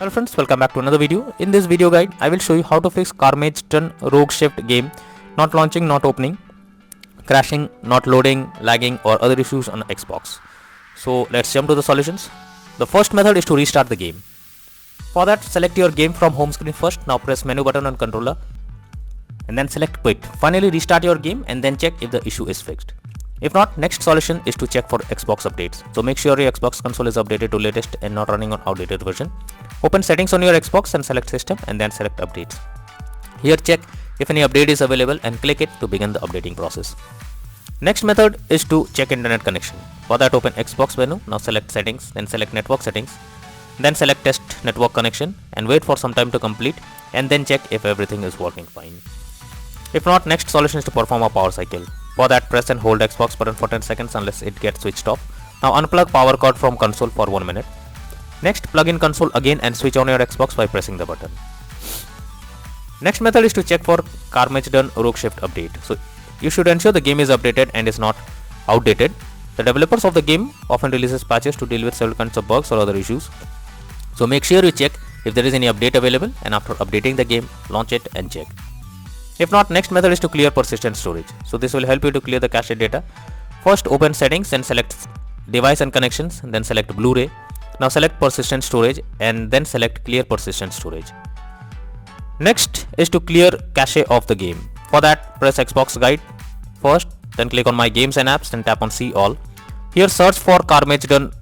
Hello friends, welcome back to another video. In this video guide, I will show you how to fix Carmageddon rogue shift game not launching, not opening, crashing, not loading, lagging or other issues on Xbox. So let's jump to the solutions. The first method is to restart the game. For that, select your game from home screen first. Now press menu button on controller and then select quit. Finally restart your game and then check if the issue is fixed. If not, next solution is to check for Xbox updates. So make sure your Xbox console is updated to latest and not running on outdated version. Open settings on your Xbox and select system and then select updates. Here check if any update is available and click it to begin the updating process. Next method is to check internet connection. For that, open Xbox menu, now select settings, then select network settings, then select test network connection and wait for some time to complete and then check if everything is working fine. If not, next solution is to perform a power cycle. For that, press and hold Xbox button for 10 seconds unless it gets switched off. Now unplug power cord from console for 1 minute. Next, plug in console again and switch on your Xbox by pressing the button. Next method is to check for Carmageddon rogue shift update. So you should ensure the game is updated and is not outdated. The developers of the game often releases patches to deal with several kinds of bugs or other issues. So make sure you check if there is any update available and after updating the game, launch it and check. If not, next method is to clear persistent storage. So this will help you to clear the cache data. First, open settings and select device and connections, then select Blu-ray. Now select persistent storage and then select clear persistent storage. Next is to clear cache of the game. For that, press Xbox guide first, then click on my games and apps, then tap on see all. Here search for Carmageddon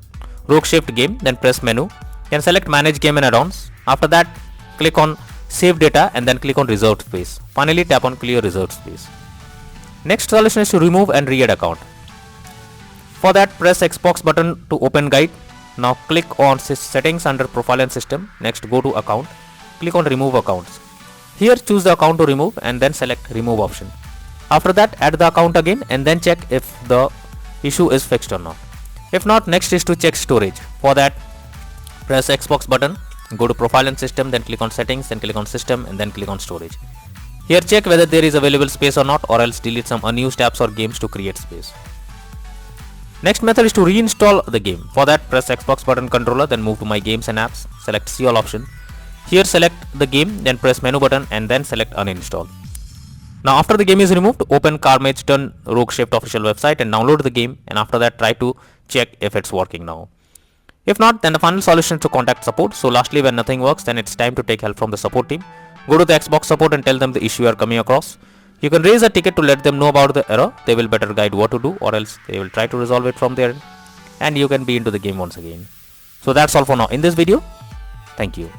rogue shift game, then press menu, then select manage game and add-ons. After that, click on save data and then click on reserved space. Finally tap on clear reserved space. Next solution is to remove and re-add account. For that, press Xbox button to open guide. Now click on settings under profile and system. Next go to account. Click on remove accounts. Here choose the account to remove and then select remove option. After that, add the account again and then check if the issue is fixed or not. If not, next is to check storage. For that, press Xbox button, go to profile and system, then click on settings, then click on system and then click on storage. Here check whether there is available space or not, or else delete some unused apps or games to create space. Next method is to reinstall the game. For that, press Xbox button controller, then move to my games and apps, select see all option. Here select the game, then press menu button and then select uninstall. Now after the game is removed, open Carmageddon rogue shift official website and download the game, and after that try to check if it's working now. If not, then the final solution is to contact support. So lastly, when nothing works, then it's time to take help from the support team. Go to the Xbox support and tell them the issue you are coming across. You can raise a ticket to let them know about the error. They will better guide what to do, or else they will try to resolve it from there and you can be into the game once again. So that's all for now in this video. Thank you.